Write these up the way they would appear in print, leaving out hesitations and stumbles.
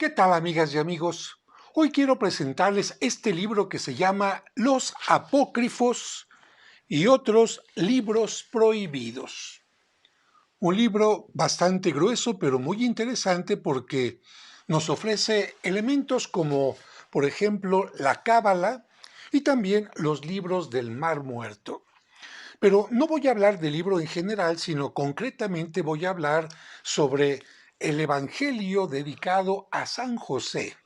¿Qué tal, amigas y amigos? Hoy quiero presentarles este libro que se llama Los Apócrifos y otros libros prohibidos. Un libro bastante grueso, pero muy interesante porque nos ofrece elementos como, por ejemplo, la Cábala y también los libros del Mar Muerto. Pero no voy a hablar del libro en general, sino concretamente voy a hablar sobre el Evangelio dedicado a San José.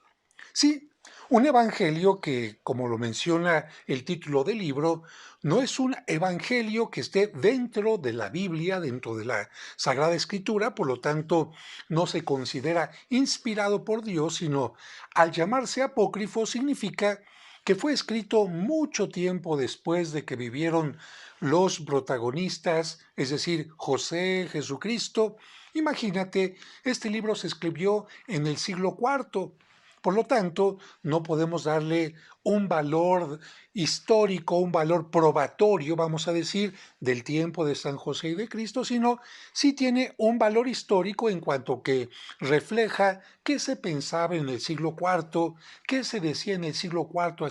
Sí, un evangelio que, como lo menciona el título del libro, no es un evangelio que esté dentro de la Biblia, dentro de la Sagrada Escritura, por lo tanto no se considera inspirado por Dios, sino al llamarse apócrifo significa que fue escrito mucho tiempo después de que vivieron los protagonistas, es decir, José, Jesucristo. Imagínate, este libro se escribió en el siglo cuarto. Por lo tanto, no podemos darle un valor histórico, un valor probatorio, vamos a decir, del tiempo de San José y de Cristo, sino sí tiene un valor histórico en cuanto que refleja qué se pensaba en el siglo cuarto, qué se decía en el siglo cuarto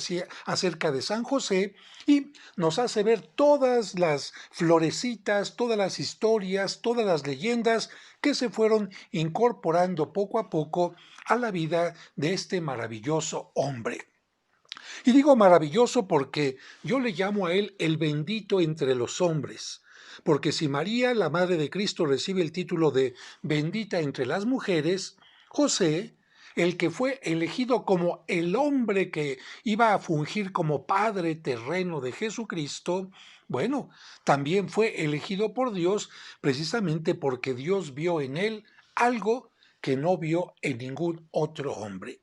acerca de San José, y nos hace ver todas las florecitas, todas las historias, todas las leyendas que se fueron incorporando poco a poco a la vida de este maravilloso hombre. Y digo maravilloso porque yo le llamo a él el bendito entre los hombres. Porque si María, la Madre de Cristo, recibe el título de bendita entre las mujeres, José, el que fue elegido como el hombre que iba a fungir como padre terreno de Jesucristo, bueno, también fue elegido por Dios precisamente porque Dios vio en él algo que no vio en ningún otro hombre.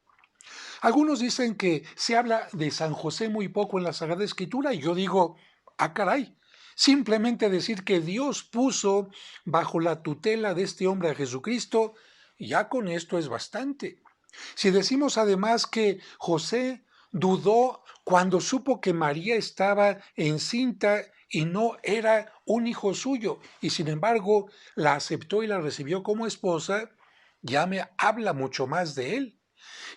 Algunos dicen que se habla de San José muy poco en la Sagrada Escritura y yo digo, ah, caray, simplemente decir que Dios puso bajo la tutela de este hombre a Jesucristo, ya con esto es bastante. Si decimos además que José dudó cuando supo que María estaba encinta y no era un hijo suyo, y sin embargo la aceptó y la recibió como esposa, ya me habla mucho más de él.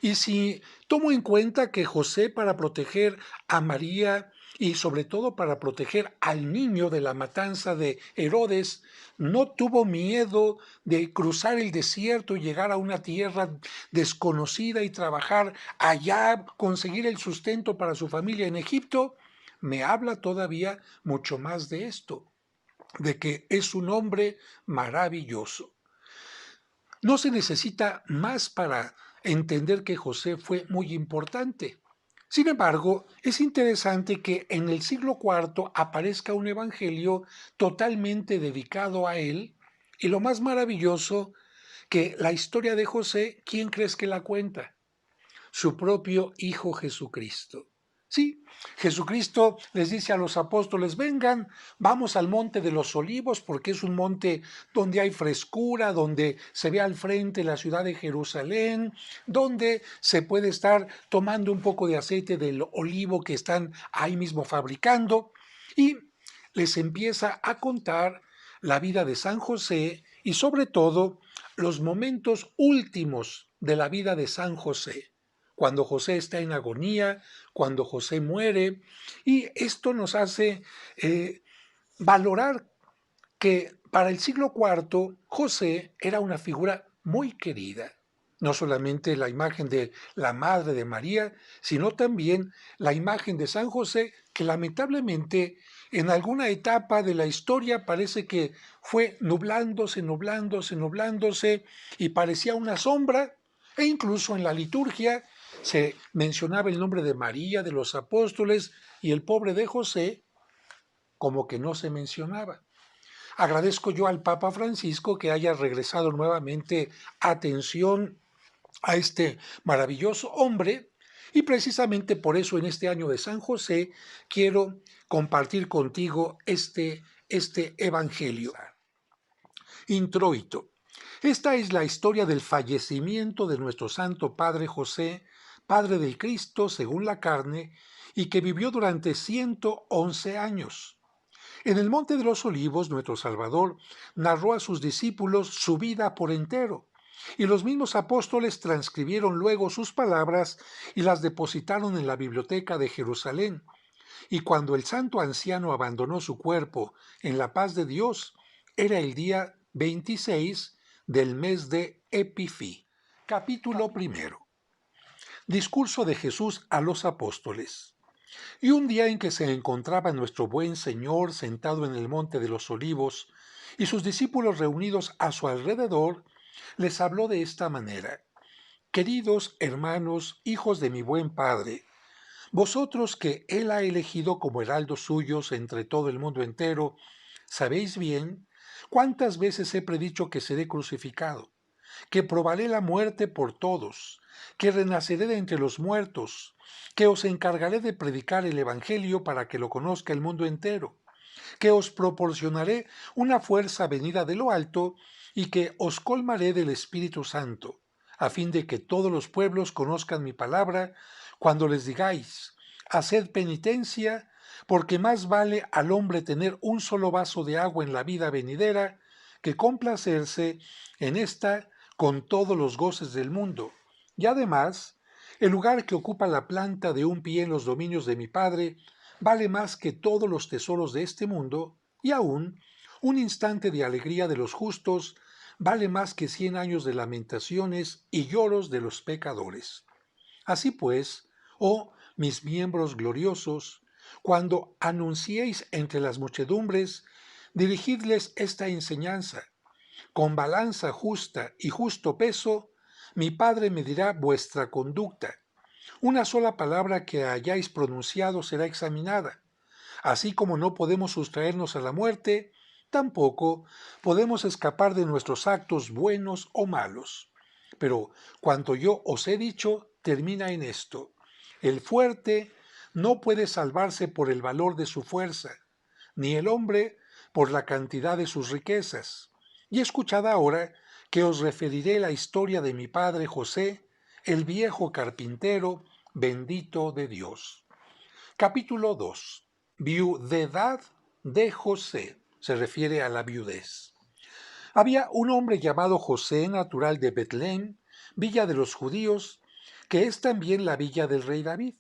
Y si tomo en cuenta que José, para proteger a María y sobre todo para proteger al niño de la matanza de Herodes, no tuvo miedo de cruzar el desierto y llegar a una tierra desconocida y trabajar allá, conseguir el sustento para su familia en Egipto, me habla todavía mucho más de esto, de que es un hombre maravilloso. No se necesita más para entender que José fue muy importante. Sin embargo, es interesante que en el siglo cuarto aparezca un evangelio totalmente dedicado a él, y lo más maravilloso, que la historia de José, ¿quién crees que la cuenta? Su propio Hijo Jesucristo. Sí, Jesucristo les dice a los apóstoles, vengan, vamos al monte de los olivos, porque es un monte donde hay frescura, donde se ve al frente la ciudad de Jerusalén, donde se puede estar tomando un poco de aceite del olivo que están ahí mismo fabricando, y les empieza a contar la vida de San José y sobre todo los momentos últimos de la vida de San José, cuando José está en agonía, cuando José muere, y esto nos hace valorar que para el siglo cuarto José era una figura muy querida. No solamente la imagen de la Madre de María, sino también la imagen de San José, que lamentablemente en alguna etapa de la historia parece que fue nublándose, nublándose, nublándose, y parecía una sombra, e incluso en la liturgia se mencionaba el nombre de María, de los apóstoles, y el pobre de José como que no se mencionaba. Agradezco yo al Papa Francisco que haya regresado nuevamente atención a este maravilloso hombre, y precisamente por eso en este año de San José quiero compartir contigo este evangelio. Introito. Esta es la historia del fallecimiento de nuestro Santo Padre José, Padre del Cristo según la carne, y que vivió durante 111 años. En el Monte de los Olivos, nuestro Salvador narró a sus discípulos su vida por entero, Y los mismos apóstoles transcribieron luego sus palabras y las depositaron en la biblioteca de Jerusalén. Y cuando el santo anciano abandonó su cuerpo en la paz de Dios, era el día 26 del mes de Epifí. Capítulo primero. Discurso de Jesús a los apóstoles. Y un día en que se encontraba nuestro buen Señor sentado en el monte de los olivos, y sus discípulos reunidos a su alrededor, les habló de esta manera: Queridos hermanos, hijos de mi buen Padre, vosotros que Él ha elegido como heraldos suyos entre todo el mundo entero, sabéis bien cuántas veces he predicho que seré crucificado, que probaré la muerte por todos, que renaceré de entre los muertos, que os encargaré de predicar el Evangelio para que lo conozca el mundo entero, que os proporcionaré una fuerza venida de lo alto y que os colmaré del Espíritu Santo, a fin de que todos los pueblos conozcan mi palabra cuando les digáis: haced penitencia, porque más vale al hombre tener un solo vaso de agua en la vida venidera que complacerse en esta con todos los goces del mundo. Y además, el lugar que ocupa la planta de un pie en los dominios de mi Padre vale más que todos los tesoros de este mundo, y aún un instante de alegría de los justos vale más que 100 años de lamentaciones y lloros de los pecadores. Así pues, oh mis miembros gloriosos, cuando anunciéis entre las muchedumbres, dirigidles esta enseñanza: con balanza justa y justo peso, mi Padre medirá vuestra conducta. Una sola palabra que hayáis pronunciado será examinada. Así como no podemos sustraernos a la muerte, tampoco podemos escapar de nuestros actos buenos o malos. Pero cuanto yo os he dicho termina en esto: el fuerte no puede salvarse por el valor de su fuerza, ni el hombre por la cantidad de sus riquezas. Y escuchad ahora que os referiré la historia de mi padre José, el viejo carpintero, bendito de Dios. Capítulo 2. Viudedad de José. Se refiere a la viudez. Había un hombre llamado José, natural de Betlén, villa de los judíos, que es también la villa del rey David.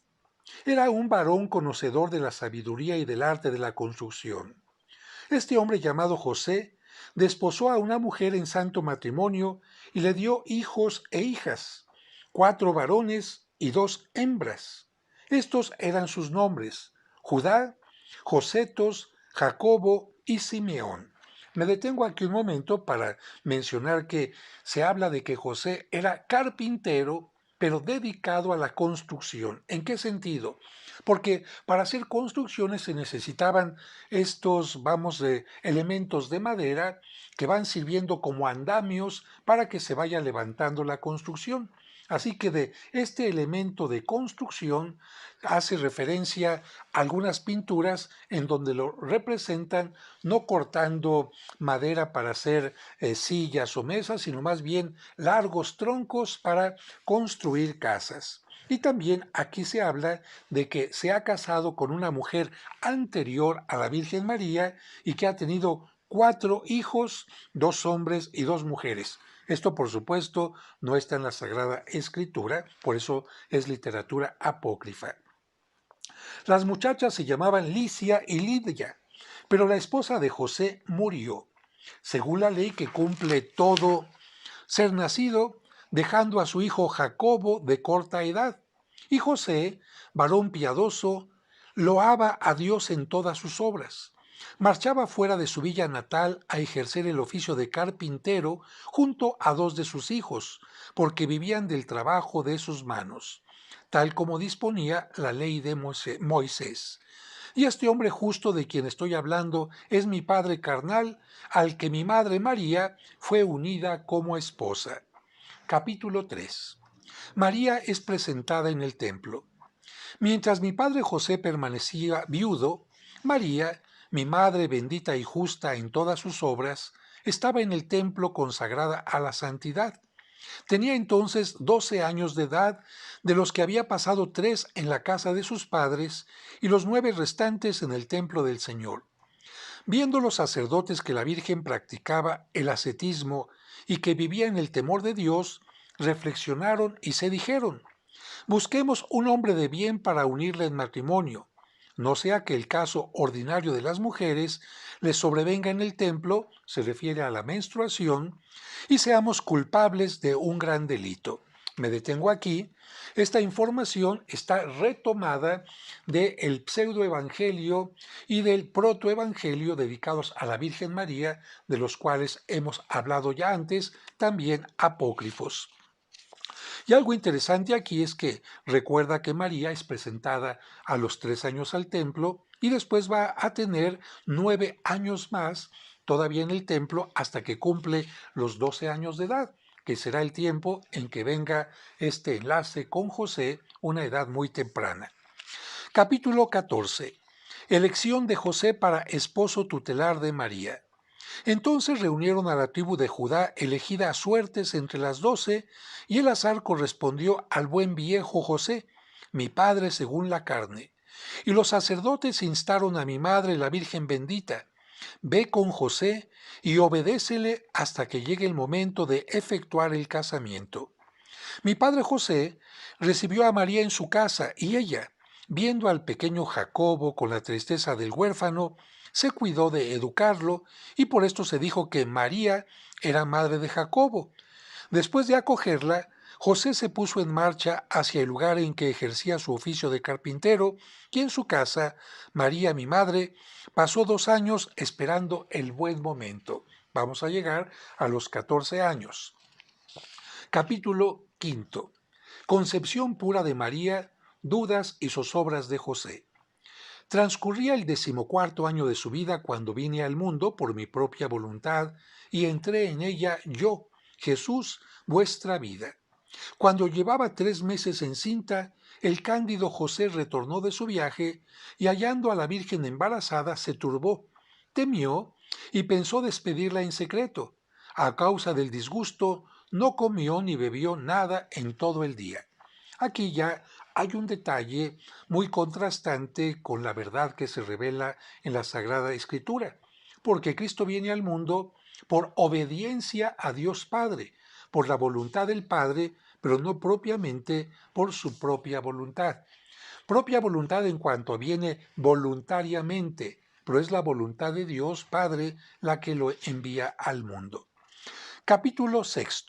Era un varón conocedor de la sabiduría y del arte de la construcción. Este hombre llamado José desposó a una mujer en santo matrimonio y le dio hijos e hijas, 4 varones y 2 hembras. Estos eran sus nombres: Judá, Josetos, Jacobo y Simeón. Me detengo aquí un momento para mencionar que se habla de que José era carpintero, pero dedicado a la construcción. ¿En qué sentido? Porque para hacer construcciones se necesitaban estos, elementos de madera que van sirviendo como andamios para que se vaya levantando la construcción. Así que de este elemento de construcción hace referencia a algunas pinturas en donde lo representan no cortando madera para hacer sillas o mesas, sino más bien largos troncos para construir casas. Y también aquí se habla de que se ha casado con una mujer anterior a la Virgen María y que ha tenido 4 hijos, 2 hombres y 2 mujeres. Esto, por supuesto, no está en la Sagrada Escritura, por eso es literatura apócrifa. Las muchachas se llamaban Licia y Lidia, pero la esposa de José murió, según la ley que cumple todo ser nacido, dejando a su hijo Jacobo de corta edad. Y José, varón piadoso, loaba a Dios en todas sus obras. Marchaba fuera de su villa natal a ejercer el oficio de carpintero junto a 2 de sus hijos, porque vivían del trabajo de sus manos, tal como disponía la ley de Moisés. Y este hombre justo de quien estoy hablando es mi padre carnal, al que mi madre María fue unida como esposa. Capítulo 3. María es presentada en el templo. Mientras mi padre José permanecía viudo, María, mi madre bendita y justa en todas sus obras, estaba en el templo consagrada a la santidad. Tenía entonces 12 años de edad, de los que había pasado 3 en la casa de sus padres y los 9 restantes en el templo del Señor. Viendo los sacerdotes que la Virgen practicaba el ascetismo y que vivía en el temor de Dios, reflexionaron y se dijeron: busquemos un hombre de bien para unirle en matrimonio, no sea que el caso ordinario de las mujeres les sobrevenga en el templo, se refiere a la menstruación, y seamos culpables de un gran delito. Me detengo aquí. Esta información está retomada del pseudoevangelio y del protoevangelio dedicados a la Virgen María, de los cuales hemos hablado ya antes, también apócrifos. Y algo interesante aquí es que recuerda que María es presentada a los 3 años al templo y después va a tener 9 años más todavía en el templo hasta que cumple los 12 años de edad, que será el tiempo en que venga este enlace con José, una edad muy temprana. Capítulo 14. Elección de José para esposo tutelar de María. Entonces reunieron a la tribu de Judá elegida a suertes entre las 12, y el azar correspondió al buen viejo José, mi padre según la carne. Y los sacerdotes instaron a mi madre, la Virgen bendita: ve con José y obedécele hasta que llegue el momento de efectuar el casamiento. Mi padre José recibió a María en su casa, y ella, viendo al pequeño Jacobo con la tristeza del huérfano, se cuidó de educarlo, y por esto se dijo que María era madre de Jacobo. Después de acogerla, José se puso en marcha hacia el lugar en que ejercía su oficio de carpintero, y en su casa, María, mi madre, pasó 2 años esperando el buen momento. Vamos a llegar a los 14 años. Capítulo 5. Concepción pura de María, dudas y zozobras de José. Transcurría el 14º año de su vida cuando vine al mundo por mi propia voluntad y entré en ella yo, Jesús, vuestra vida. Cuando llevaba 3 meses encinta, el cándido José retornó de su viaje y, hallando a la Virgen embarazada, se turbó, temió y pensó despedirla en secreto. A causa del disgusto, no comió ni bebió nada en todo el día. Aquí ya hay un detalle muy contrastante con la verdad que se revela en la Sagrada Escritura, porque Cristo viene al mundo por obediencia a Dios Padre, por la voluntad del Padre, pero no propiamente por su propia voluntad. Propia voluntad en cuanto viene voluntariamente, pero es la voluntad de Dios Padre la que lo envía al mundo. Capítulo 6.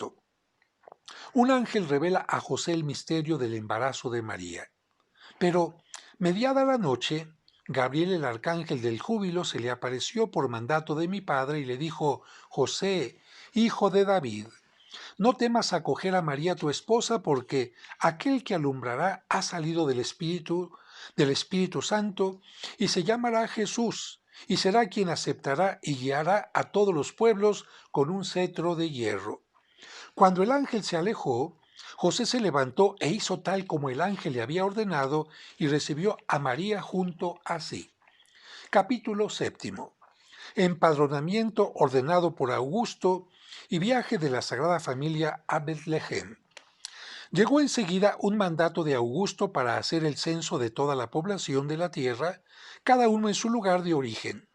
Un ángel revela a José el misterio del embarazo de María. Pero, mediada la noche, Gabriel, el arcángel del júbilo, se le apareció por mandato de mi padre y le dijo: José, hijo de David, no temas acoger a María tu esposa, porque aquel que alumbrará ha salido del Espíritu Santo, y se llamará Jesús, y será quien aceptará y guiará a todos los pueblos con un cetro de hierro. Cuando el ángel se alejó, José se levantó e hizo tal como el ángel le había ordenado, y recibió a María junto a sí. Capítulo 7. Empadronamiento ordenado por Augusto y viaje de la Sagrada Familia a Betlehem. Llegó enseguida un mandato de Augusto para hacer el censo de toda la población de la tierra, cada uno en su lugar de origen.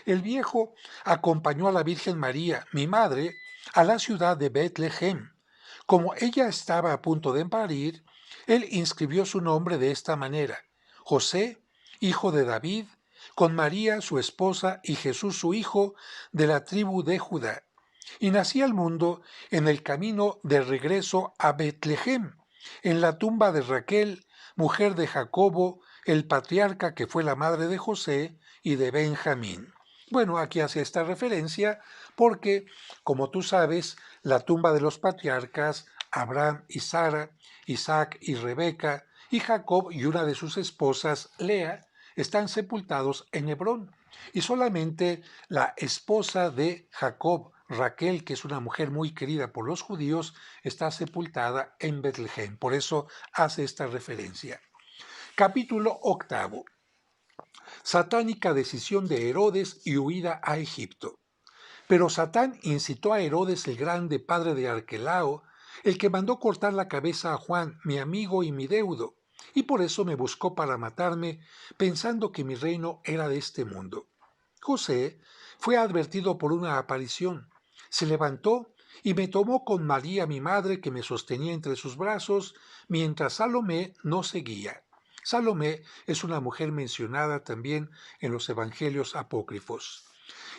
El viejo acompañó a la Virgen María, mi madre, a la ciudad de Betlehem. Como ella estaba a punto de parir, él inscribió su nombre de esta manera: José, hijo de David, con María su esposa y Jesús su hijo, de la tribu de Judá. Y nací al mundo en el camino de regreso a Betlehem, en la tumba de Raquel, mujer de Jacobo, el patriarca, que fue la madre de José y de Benjamín. Bueno, aquí hace esta referencia porque, como tú sabes, la tumba de los patriarcas, Abraham y Sara, Isaac y Rebeca, y Jacob y una de sus esposas, Lea, están sepultados en Hebrón. Y solamente la esposa de Jacob, Raquel, que es una mujer muy querida por los judíos, está sepultada en Betlehem. Por eso hace esta referencia. Capítulo 8. Satánica decisión de Herodes y huida a Egipto. Pero Satán incitó a Herodes el Grande, padre de Arquelao, el que mandó cortar la cabeza a Juan, mi amigo y mi deudo, y por eso me buscó para matarme, pensando que mi reino era de este mundo. José fue advertido por una aparición, se levantó y me tomó con María mi madre que me sostenía entre sus brazos, mientras Salomé no seguía. Salomé es una mujer mencionada también en los evangelios apócrifos.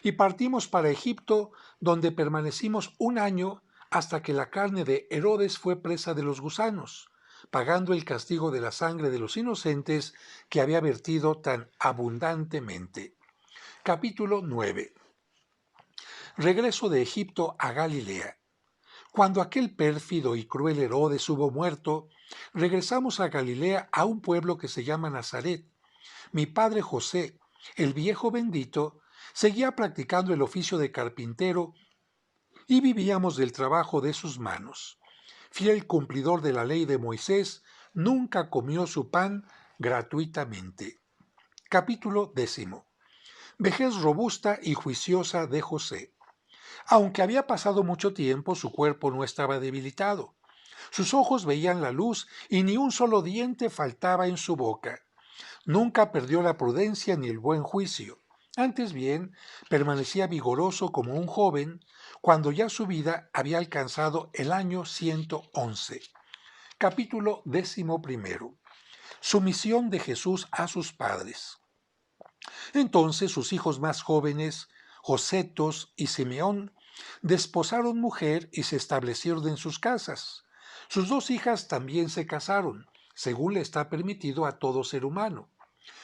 Y partimos para Egipto, donde permanecimos un año hasta que la carne de Herodes fue presa de los gusanos, pagando el castigo de la sangre de los inocentes que había vertido tan abundantemente. Capítulo 9. Regreso de Egipto a Galilea. Cuando aquel pérfido y cruel Herodes hubo muerto, regresamos a Galilea, a un pueblo que se llama Nazaret. Mi padre José, el viejo bendito, seguía practicando el oficio de carpintero y vivíamos del trabajo de sus manos. Fiel cumplidor de la ley de Moisés, nunca comió su pan gratuitamente. Capítulo 10. Vejez robusta y juiciosa de José. Aunque había pasado mucho tiempo, su cuerpo no estaba debilitado. Sus ojos veían la luz y ni un solo diente faltaba en su boca. Nunca perdió la prudencia ni el buen juicio. Antes bien, permanecía vigoroso como un joven, cuando ya su vida había alcanzado el año 111. Capítulo 11. Sumisión de Jesús a sus padres. Entonces sus hijos más jóvenes, Josetos y Simeón, desposaron mujer y se establecieron en sus casas. Sus dos hijas también se casaron, según le está permitido a todo ser humano.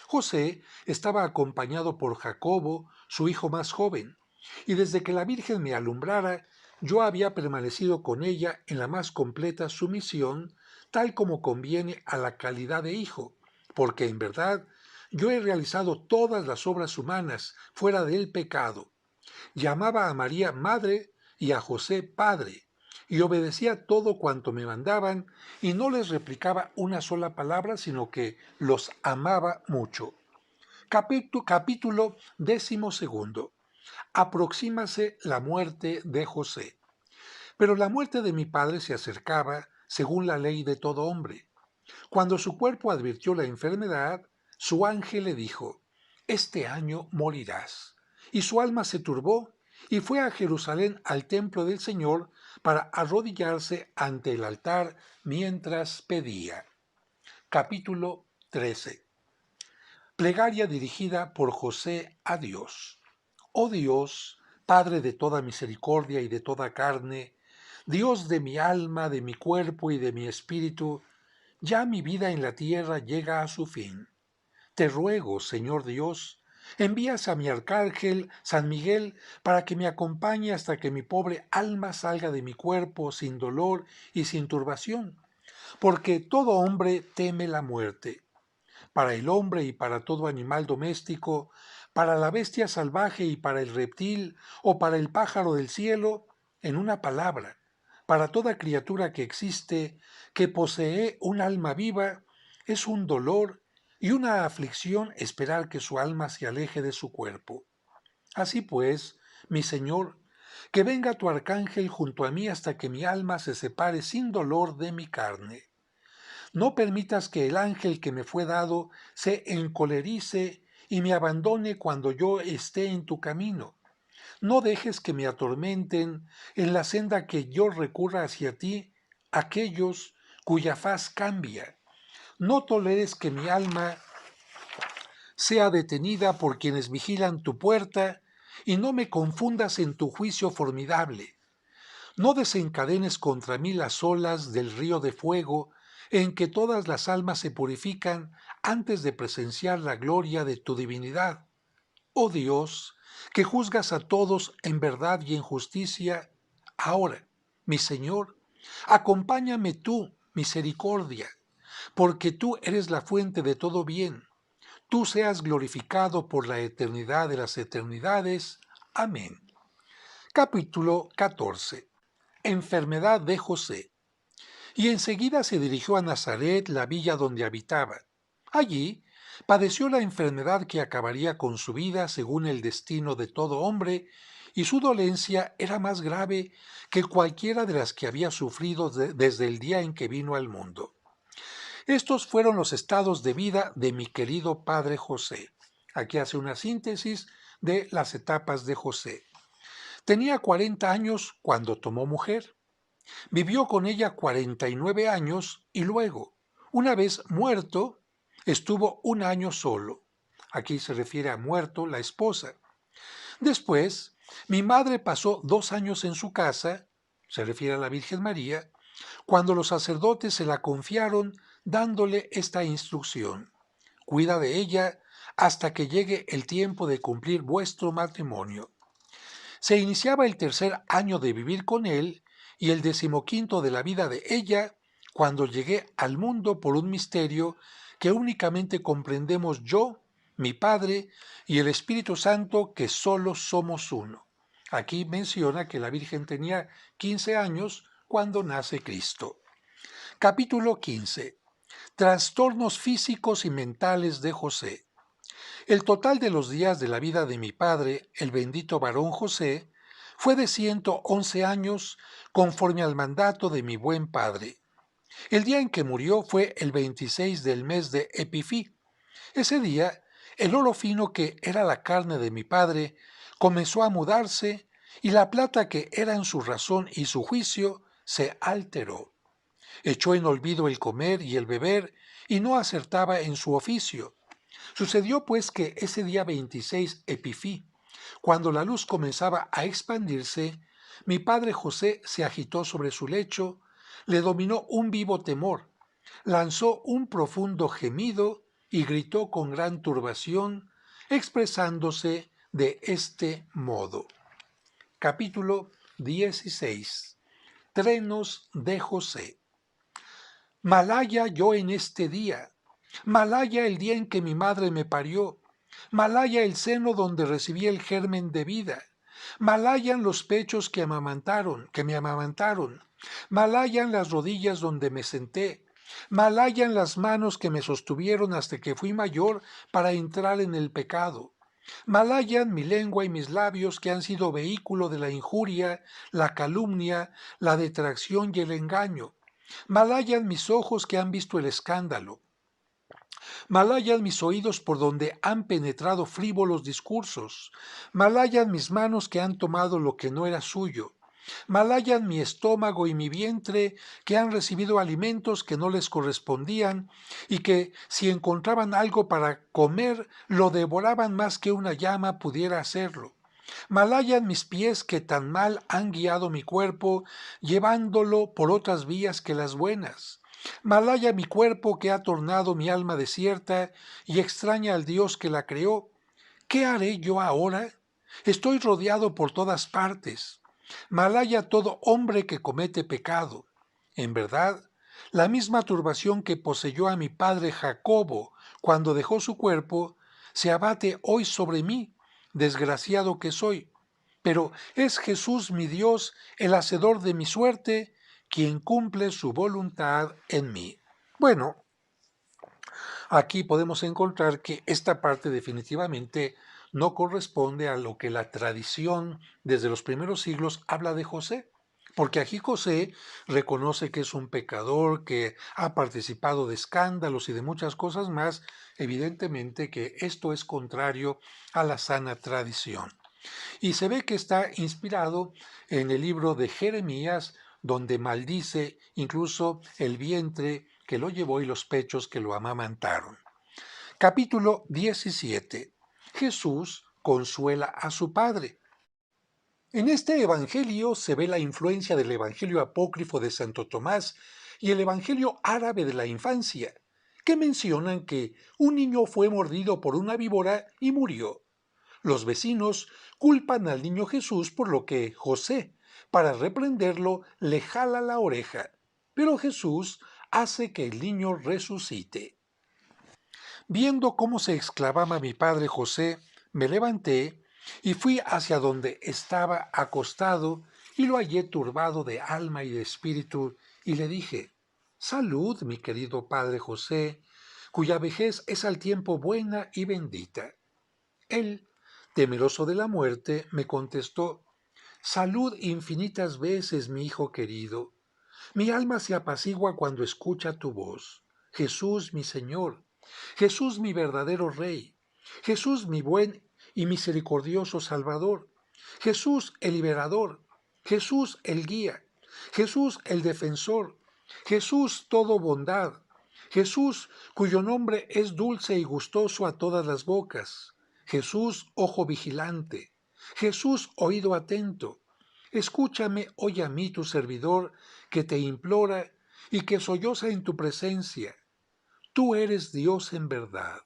José estaba acompañado por Jacobo, su hijo más joven, y desde que la Virgen me alumbrara, yo había permanecido con ella en la más completa sumisión, tal como conviene a la calidad de hijo, porque en verdad yo he realizado todas las obras humanas fuera del pecado. Llamaba a María madre y a José padre, y obedecía todo cuanto me mandaban, y no les replicaba una sola palabra, sino que los amaba mucho. Capítulo 12. Aproxímase la muerte de José. Pero la muerte de mi padre se acercaba según la ley de todo hombre. Cuando su cuerpo advirtió la enfermedad, su ángel le dijo: este año morirás. Y su alma se turbó y fue a Jerusalén al templo del Señor para arrodillarse ante el altar mientras pedía. Capítulo 13. Plegaria dirigida por José a Dios. Oh Dios, Padre de toda misericordia y de toda carne, Dios de mi alma, de mi cuerpo y de mi espíritu, ya mi vida en la tierra llega a su fin. Te ruego, Señor Dios, envías a mi arcángel San Miguel para que me acompañe hasta que mi pobre alma salga de mi cuerpo sin dolor y sin turbación, porque todo hombre teme la muerte. Para el hombre y para todo animal doméstico, para la bestia salvaje y para el reptil o para el pájaro del cielo, en una palabra, para toda criatura que existe, que posee un alma viva, es un dolor y una aflicción esperar que su alma se aleje de su cuerpo. Así pues, mi Señor, que venga tu arcángel junto a mí hasta que mi alma se separe sin dolor de mi carne. No permitas que el ángel que me fue dado se encolerice y me abandone cuando yo esté en tu camino. No dejes que me atormenten en la senda que yo recurra hacia ti aquellos cuya faz cambia. No toleres que mi alma sea detenida por quienes vigilan tu puerta y no me confundas en tu juicio formidable. No desencadenes contra mí las olas del río de fuego en que todas las almas se purifican antes de presenciar la gloria de tu divinidad. Oh Dios, que juzgas a todos en verdad y en justicia, ahora, mi Señor, acompáñame tú, misericordia, porque tú eres la fuente de todo bien. Tú seas glorificado por la eternidad de las eternidades. Amén. Capítulo 14. Enfermedad de José. Y enseguida se dirigió a Nazaret, la villa donde habitaba. Allí padeció la enfermedad que acabaría con su vida según el destino de todo hombre, y su dolencia era más grave que cualquiera de las que había sufrido desde el día en que vino al mundo. Estos fueron los estados de vida de mi querido padre José. Aquí hace una síntesis de las etapas de José. Tenía 40 años cuando tomó mujer. Vivió con ella 49 años y luego, una vez muerto, estuvo un año solo. Aquí se refiere a muerto la esposa. Después, mi madre pasó 2 años en su casa, se refiere a la Virgen María, cuando los sacerdotes se la confiaron dándole esta instrucción: cuida de ella hasta que llegue el tiempo de cumplir vuestro matrimonio. Se iniciaba el tercer año de vivir con él y el 15º de la vida de ella, cuando llegué al mundo por un misterio que únicamente comprendemos yo, mi Padre y el Espíritu Santo, que solo somos uno. Aquí menciona que la Virgen tenía 15 años cuando nace Cristo. Capítulo 15. Trastornos físicos y mentales de José. El total de los días de la vida de mi padre, el bendito varón José, fue de 111 años, conforme al mandato de mi buen padre. El día en que murió fue el 26 del mes de Epifí. Ese día, el oro fino que era la carne de mi padre comenzó a mudarse, y la plata que era en su razón y su juicio se alteró. Echó en olvido el comer y el beber, y no acertaba en su oficio. Sucedió pues que ese día 26 Epifí, cuando la luz comenzaba a expandirse, mi padre José se agitó sobre su lecho, le dominó un vivo temor, lanzó un profundo gemido y gritó con gran turbación, expresándose de este modo. Capítulo 16. Trenos de José. Malaya yo en este día, malaya el día en que mi madre me parió, malaya el seno donde recibí el germen de vida, malayan los pechos que me amamantaron, malayan las rodillas donde me senté, malayan las manos que me sostuvieron hasta que fui mayor para entrar en el pecado. Malayan mi lengua y mis labios que han sido vehículo de la injuria, la calumnia, la detracción y el engaño. Malayan mis ojos que han visto el escándalo. Malayan mis oídos por donde han penetrado frívolos discursos. Malayan mis manos que han tomado lo que no era suyo. Malayan mi estómago y mi vientre que han recibido alimentos que no les correspondían y que, si encontraban algo para comer, lo devoraban más que una llama pudiera hacerlo. Malayan mis pies que tan mal han guiado mi cuerpo, llevándolo por otras vías que las buenas. Malaya mi cuerpo que ha tornado mi alma desierta y extraña al Dios que la creó. ¿Qué haré yo ahora? Estoy rodeado por todas partes. Malaya todo hombre que comete pecado. En verdad, la misma turbación que poseyó a mi padre Jacobo cuando dejó su cuerpo, se abate hoy sobre mí, desgraciado que soy. Pero es Jesús mi Dios, el hacedor de mi suerte, quien cumple su voluntad en mí. Bueno, aquí podemos encontrar que esta parte definitivamente no corresponde a lo que la tradición desde los primeros siglos habla de José, porque aquí José reconoce que es un pecador, que ha participado de escándalos y de muchas cosas más, evidentemente que esto es contrario a la sana tradición. Y se ve que está inspirado en el libro de Jeremías, donde maldice incluso el vientre que lo llevó y los pechos que lo amamantaron. Capítulo 17. Jesús consuela a su padre. En este evangelio se ve la influencia del evangelio apócrifo de Santo Tomás y el evangelio árabe de la infancia, que mencionan que un niño fue mordido por una víbora y murió. Los vecinos culpan al niño Jesús por lo que José, para reprenderlo, le jala la oreja, pero Jesús hace que el niño resucite. Viendo cómo se exclamaba mi padre José, me levanté y fui hacia donde estaba acostado y lo hallé turbado de alma y de espíritu y le dije: Salud, mi querido padre José, cuya vejez es al tiempo buena y bendita. Él, temeroso de la muerte, me contestó: Salud infinitas veces, mi hijo querido. Mi alma se apacigua cuando escucha tu voz. Jesús, mi Señor. Jesús, mi verdadero Rey. Jesús, mi buen y misericordioso Salvador. Jesús el liberador, Jesús el guía, Jesús el defensor, Jesús todo bondad, Jesús cuyo nombre es dulce y gustoso a todas las bocas, Jesús ojo vigilante, Jesús oído atento. Escúchame hoy a mí tu servidor que te implora y que solloza en tu presencia. Tú eres Dios en verdad.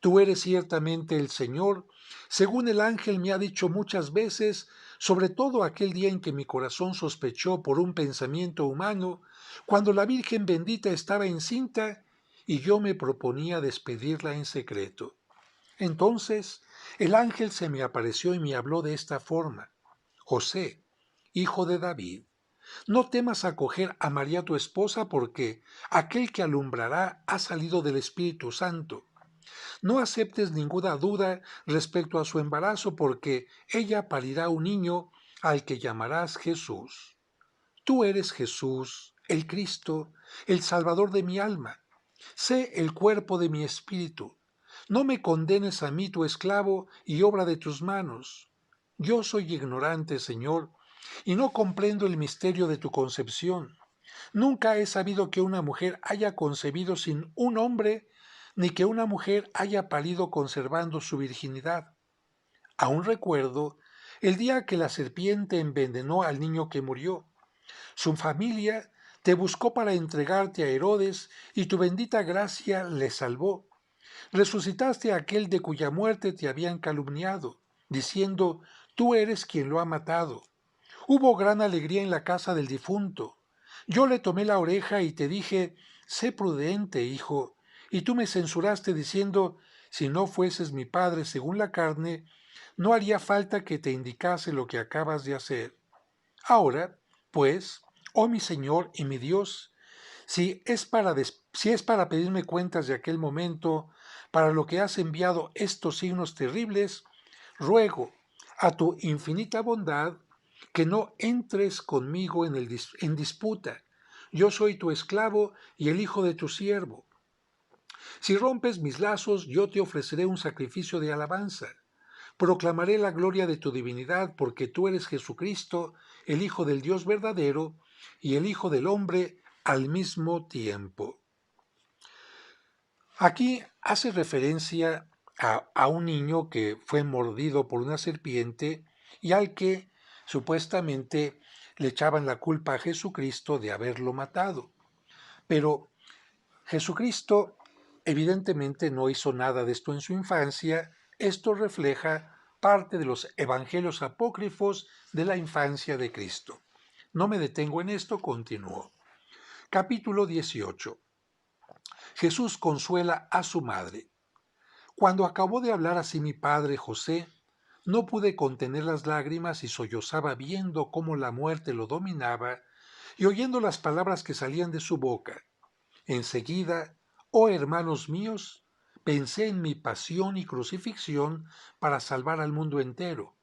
Tú eres ciertamente el Señor, según el ángel me ha dicho muchas veces, sobre todo aquel día en que mi corazón sospechó por un pensamiento humano, cuando la Virgen bendita estaba encinta y yo me proponía despedirla en secreto. Entonces el ángel se me apareció y me habló de esta forma: José, hijo de David, no temas acoger a María tu esposa, porque aquel que alumbrará ha salido del Espíritu Santo. No aceptes ninguna duda respecto a su embarazo, porque ella parirá un niño al que llamarás Jesús. Tú eres Jesús, el Cristo, el Salvador de mi alma. Sé el cuerpo de mi espíritu. No me condenes a mí, tu esclavo, y obra de tus manos. Yo soy ignorante, Señor, y no comprendo el misterio de tu concepción. Nunca he sabido que una mujer haya concebido sin un hombre, ni que una mujer haya parido conservando su virginidad. Aún recuerdo el día que la serpiente envenenó al niño que murió. Su familia te buscó para entregarte a Herodes y tu bendita gracia le salvó. Resucitaste a aquel de cuya muerte te habían calumniado, diciendo, tú eres quien lo ha matado. Hubo gran alegría en la casa del difunto. Yo le tomé la oreja y te dije, sé prudente, hijo, y tú me censuraste diciendo, si no fueses mi padre según la carne, no haría falta que te indicase lo que acabas de hacer. Ahora, pues, oh mi Señor y mi Dios, si es para pedirme cuentas de aquel momento, para lo que has enviado estos signos terribles, ruego a tu infinita bondad que no entres conmigo en disputa. Yo soy tu esclavo y el hijo de tu siervo. Si rompes mis lazos, yo te ofreceré un sacrificio de alabanza. Proclamaré la gloria de tu divinidad, porque tú eres Jesucristo, el Hijo del Dios verdadero y el Hijo del hombre al mismo tiempo. Aquí hace referencia a un niño que fue mordido por una serpiente y al que supuestamente le echaban la culpa a Jesucristo de haberlo matado. Pero Jesucristo evidentemente no hizo nada de esto en su infancia. Esto refleja parte de los evangelios apócrifos de la infancia de Cristo. No me detengo en esto, continúo. Capítulo 18. Jesús consuela a su madre. Cuando acabó de hablar así mi padre José, no pude contener las lágrimas y sollozaba viendo cómo la muerte lo dominaba y oyendo las palabras que salían de su boca. Enseguida, oh hermanos míos, pensé en mi pasión y crucifixión para salvar al mundo entero,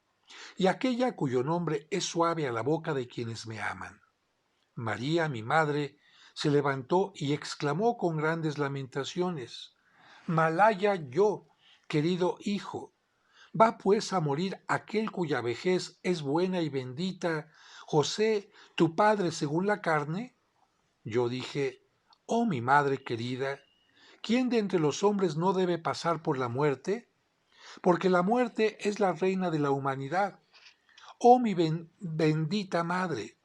y aquella cuyo nombre es suave a la boca de quienes me aman. María, mi madre, se levantó y exclamó con grandes lamentaciones, Malaya yo, querido hijo, ¿va pues a morir aquel cuya vejez es buena y bendita, José, tu padre según la carne? Yo dije, oh mi madre querida, ¿quién de entre los hombres no debe pasar por la muerte? Porque la muerte es la reina de la humanidad. Oh mi bendita madre,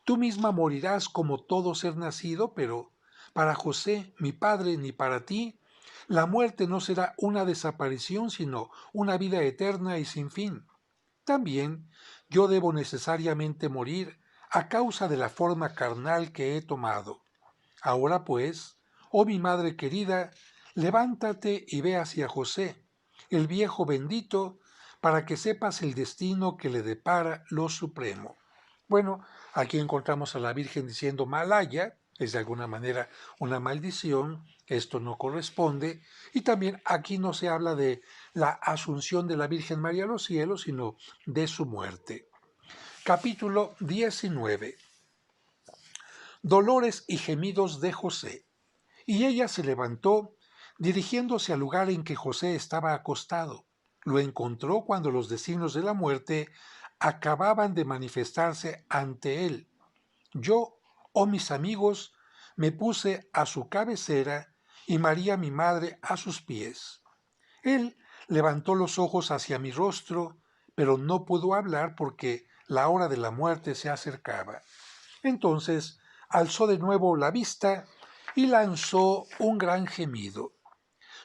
tú misma morirás como todo ser nacido, pero para José, mi padre, ni para ti, la muerte no será una desaparición, sino una vida eterna y sin fin. También yo debo necesariamente morir a causa de la forma carnal que he tomado. Ahora pues, oh mi madre querida, levántate y ve hacia José, el viejo bendito, para que sepas el destino que le depara lo supremo. Bueno, aquí encontramos a la Virgen diciendo Malaya, es de alguna manera una maldición, esto no corresponde, y también aquí no se habla de la asunción de la Virgen María a los cielos, sino de su muerte. Capítulo 19. Dolores y gemidos de José. Y ella se levantó, dirigiéndose al lugar en que José estaba acostado. Lo encontró cuando los designios de la muerte acababan de manifestarse ante él. Yo, oh mis amigos, me puse a su cabecera y María mi madre a sus pies. Él levantó los ojos hacia mi rostro, pero no pudo hablar porque la hora de la muerte se acercaba. Entonces alzó de nuevo la vista y lanzó un gran gemido.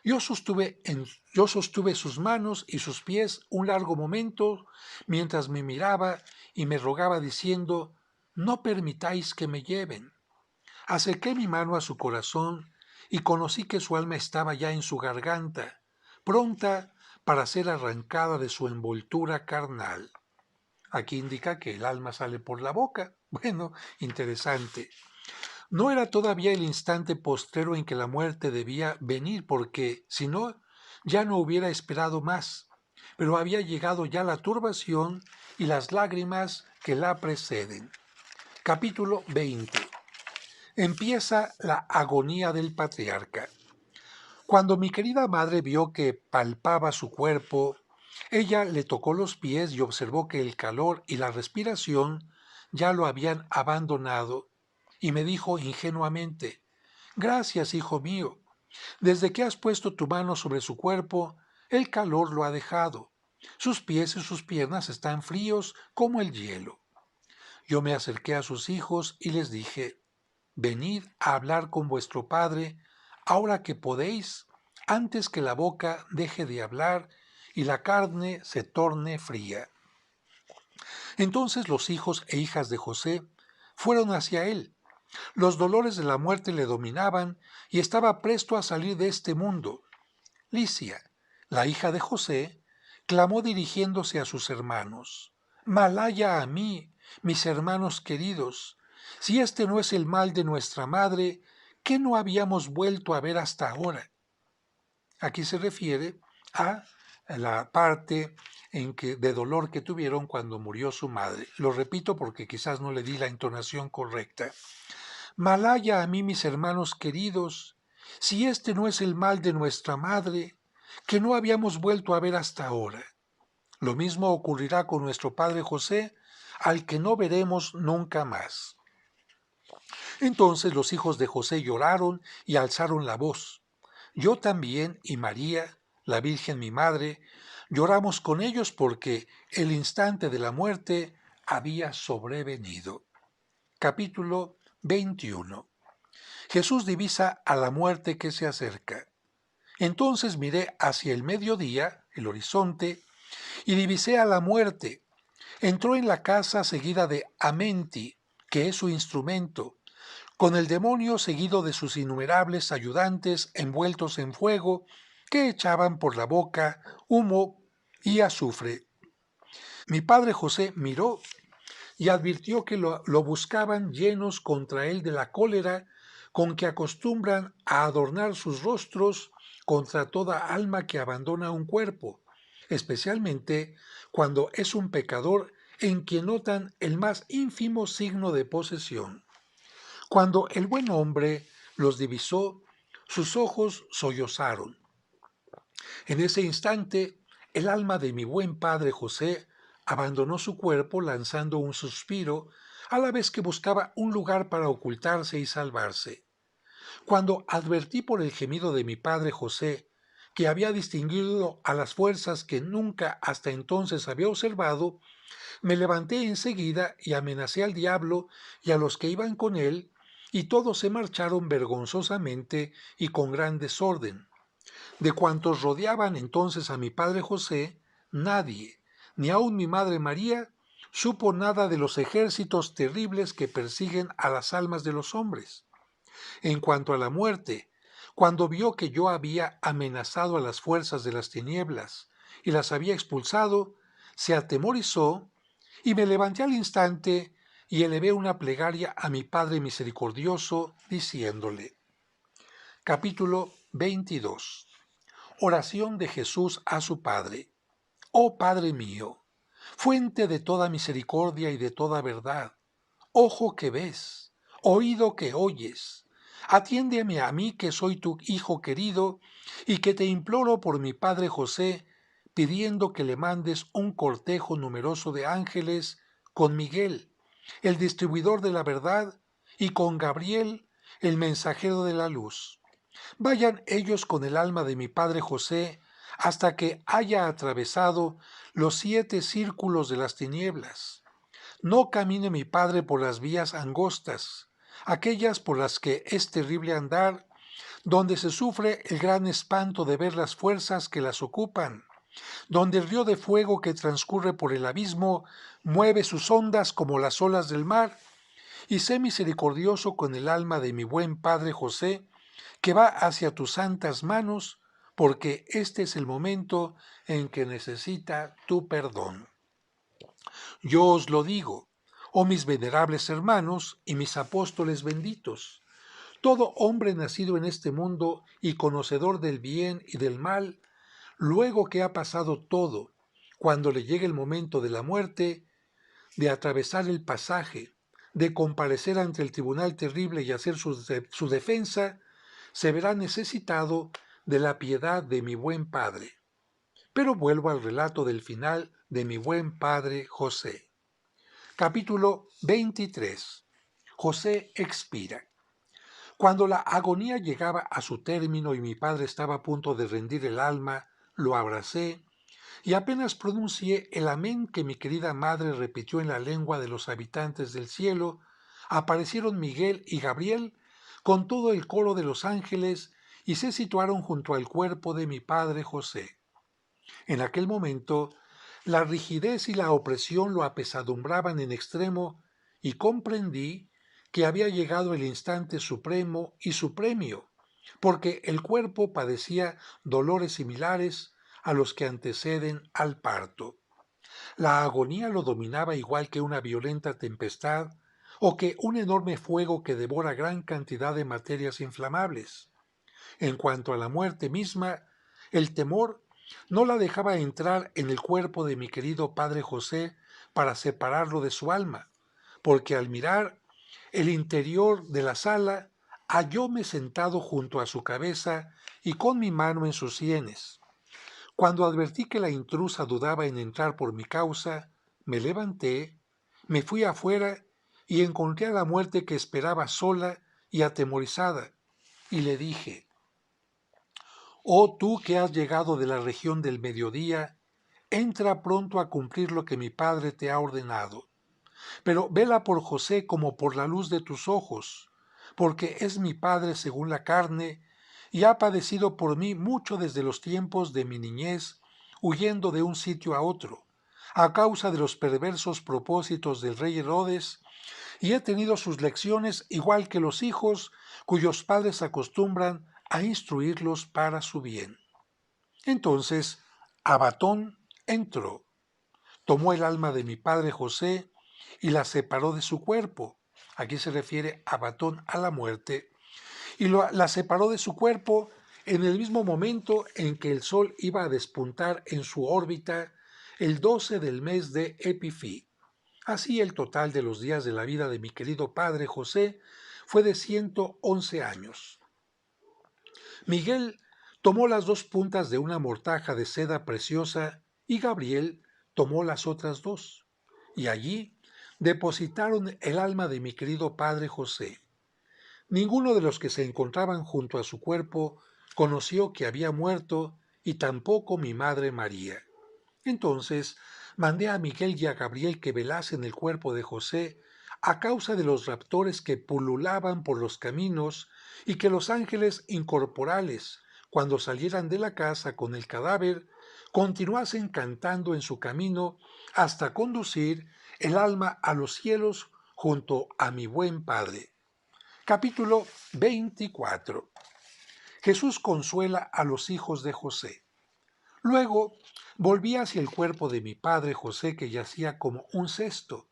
Yo sostuve sus manos y sus pies un largo momento mientras me miraba y me rogaba diciendo, no permitáis que me lleven. Acerqué mi mano a su corazón y conocí que su alma estaba ya en su garganta, pronta para ser arrancada de su envoltura carnal. Aquí indica que el alma sale por la boca. Bueno, interesante. No era todavía el instante postrero en que la muerte debía venir, porque, si no, ya no hubiera esperado más, pero había llegado ya la turbación y las lágrimas que la preceden. Capítulo 20. Empieza la agonía del patriarca. Cuando mi querida madre vio que palpaba su cuerpo, ella le tocó los pies y observó que el calor y la respiración ya lo habían abandonado, y me dijo ingenuamente, gracias, hijo mío, desde que has puesto tu mano sobre su cuerpo, el calor lo ha dejado. Sus pies y sus piernas están fríos como el hielo. Yo me acerqué a sus hijos y les dije, venid a hablar con vuestro padre, ahora que podéis, antes que la boca deje de hablar y la carne se torne fría. Entonces los hijos e hijas de José fueron hacia él. Los dolores de la muerte le dominaban y estaba presto a salir de este mundo. Licia, la hija de José, clamó dirigiéndose a sus hermanos, Malaya a mí, mis hermanos queridos, si este no es el mal de nuestra madre, ¿qué no habíamos vuelto a ver hasta ahora? Aquí se refiere a la parte de dolor que tuvieron cuando murió su madre. Lo repito porque quizás no le di la entonación correcta. Malaya a mí, mis hermanos queridos, si este no es el mal de nuestra madre, que no habíamos vuelto a ver hasta ahora. Lo mismo ocurrirá con nuestro padre José, al que no veremos nunca más. Entonces los hijos de José lloraron y alzaron la voz. Yo también y María, la Virgen mi madre, lloramos con ellos porque el instante de la muerte había sobrevenido. Capítulo 21. Jesús divisa a la muerte que se acerca. Entonces miré hacia el mediodía, el horizonte, y divisé a la muerte. Entró en la casa seguida de Amenti, que es su instrumento, con el demonio seguido de sus innumerables ayudantes envueltos en fuego, que echaban por la boca humo y azufre. Mi padre José miró y advirtió que lo buscaban llenos contra él de la cólera con que acostumbran a adornar sus rostros contra toda alma que abandona un cuerpo, especialmente cuando es un pecador en quien notan el más ínfimo signo de posesión. Cuando el buen hombre los divisó, sus ojos sollozaron. En ese instante, el alma de mi buen padre José abandonó su cuerpo lanzando un suspiro, a la vez que buscaba un lugar para ocultarse y salvarse. Cuando advertí por el gemido de mi padre José que había distinguido a las fuerzas que nunca hasta entonces había observado, me levanté enseguida y amenacé al diablo y a los que iban con él, y todos se marcharon vergonzosamente y con gran desorden. De cuantos rodeaban entonces a mi padre José, nadie, ni aun mi madre María, supo nada de los ejércitos terribles que persiguen a las almas de los hombres. En cuanto a la muerte, cuando vio que yo había amenazado a las fuerzas de las tinieblas y las había expulsado, se atemorizó y me levanté al instante y elevé una plegaria a mi Padre misericordioso, diciéndole. Capítulo 22. Oración de Jesús a su Padre. Oh Padre mío, fuente de toda misericordia y de toda verdad, ojo que ves, oído que oyes, atiéndeme a mí que soy tu Hijo querido y que te imploro por mi Padre José, pidiendo que le mandes un cortejo numeroso de ángeles con Miguel, el distribuidor de la verdad, y con Gabriel, el mensajero de la luz. Vayan ellos con el alma de mi padre José hasta que haya atravesado los 7 círculos de las tinieblas. No camine mi padre por las vías angostas, aquellas por las que es terrible andar, donde se sufre el gran espanto de ver las fuerzas que las ocupan, donde el río de fuego que transcurre por el abismo mueve sus ondas como las olas del mar, y sé misericordioso con el alma de mi buen padre José, que va hacia tus santas manos, porque este es el momento en que necesita tu perdón. Yo os lo digo, oh mis venerables hermanos y mis apóstoles benditos, todo hombre nacido en este mundo y conocedor del bien y del mal, luego que ha pasado todo, cuando le llegue el momento de la muerte, de atravesar el pasaje, de comparecer ante el tribunal terrible y hacer su defensa, se verá necesitado de la piedad de mi buen padre. Pero vuelvo al relato del final de mi buen padre José. Capítulo 23. José expira. Cuando la agonía llegaba a su término y mi padre estaba a punto de rendir el alma, lo abracé y apenas pronuncié el amén que mi querida madre repitió en la lengua de los habitantes del cielo, aparecieron Miguel y Gabriel con todo el coro de los ángeles y se situaron junto al cuerpo de mi padre José. En aquel momento, la rigidez y la opresión lo apesadumbraban en extremo y comprendí que había llegado el instante supremo y su premio, porque el cuerpo padecía dolores similares a los que anteceden al parto. La agonía lo dominaba igual que una violenta tempestad o que un enorme fuego que devora gran cantidad de materias inflamables. En cuanto a la muerte misma, el temor no la dejaba entrar en el cuerpo de mi querido padre José para separarlo de su alma, porque al mirar el interior de la sala, hallóme sentado junto a su cabeza y con mi mano en sus sienes. Cuando advertí que la intrusa dudaba en entrar por mi causa, me levanté, me fui afuera y encontré a la muerte que esperaba sola y atemorizada, y le dije: «Oh tú que has llegado de la región del mediodía, entra pronto a cumplir lo que mi padre te ha ordenado. Pero vela por José como por la luz de tus ojos, porque es mi padre según la carne, y ha padecido por mí mucho desde los tiempos de mi niñez, huyendo de un sitio a otro, a causa de los perversos propósitos del rey Herodes, y he tenido sus lecciones igual que los hijos cuyos padres acostumbran a instruirlos para su bien». Entonces Abatón entró, tomó el alma de mi padre José y la separó de su cuerpo. Aquí se refiere Abatón a la muerte, y la separó de su cuerpo en el mismo momento en que el sol iba a despuntar en su órbita el 12 del mes de Epifí. Así el total de los días de la vida de mi querido padre José fue de 111 años. Miguel tomó las 2 puntas de una mortaja de seda preciosa y Gabriel tomó las otras 2, y allí depositaron el alma de mi querido padre José. Ninguno de los que se encontraban junto a su cuerpo conoció que había muerto, y tampoco mi madre María. Entonces mandé a Miguel y a Gabriel que velasen el cuerpo de José a causa de los raptores que pululaban por los caminos, y que los ángeles incorporales, cuando salieran de la casa con el cadáver, continuasen cantando en su camino hasta conducir el alma a los cielos junto a mi buen Padre. Capítulo 24. Jesús consuela a los hijos de José. Luego volví hacia el cuerpo de mi padre José, que yacía como un cesto.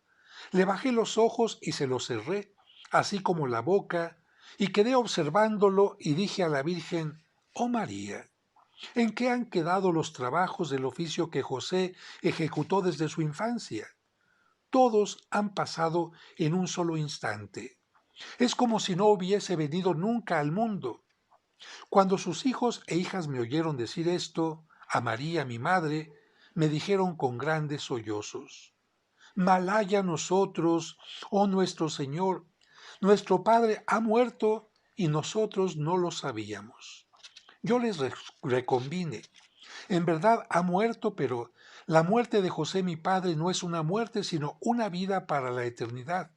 Le bajé los ojos y se los cerré, así como la boca, y quedé observándolo y dije a la Virgen: «Oh María, ¿en qué han quedado los trabajos del oficio que José ejecutó desde su infancia? Todos han pasado en un solo instante. Es como si no hubiese venido nunca al mundo». Cuando sus hijos e hijas me oyeron decir esto, a María mi madre, me dijeron con grandes sollozos: Mal haya nosotros, oh nuestro Señor, nuestro Padre ha muerto y nosotros no lo sabíamos. Yo les reconvine: en verdad ha muerto, pero la muerte de José mi padre no es una muerte, sino una vida para la eternidad.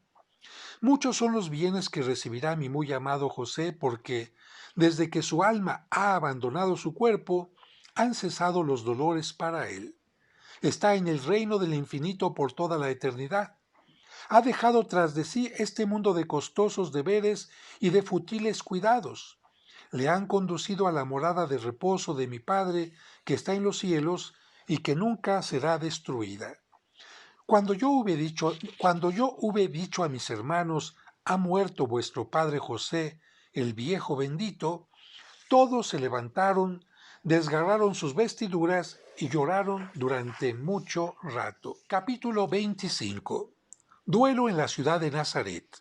Muchos son los bienes que recibirá mi muy amado José, porque desde que su alma ha abandonado su cuerpo, han cesado los dolores para él. Está en el reino del infinito por toda la eternidad. Ha dejado tras de sí este mundo de costosos deberes y de futiles cuidados. Le han conducido a la morada de reposo de mi Padre, que está en los cielos y que nunca será destruida. Cuando yo hube dicho a mis hermanos: ha muerto vuestro padre José, el viejo bendito, todos se levantaron, desgarraron sus vestiduras y lloraron durante mucho rato. Capítulo 25. Duelo en la ciudad de Nazaret.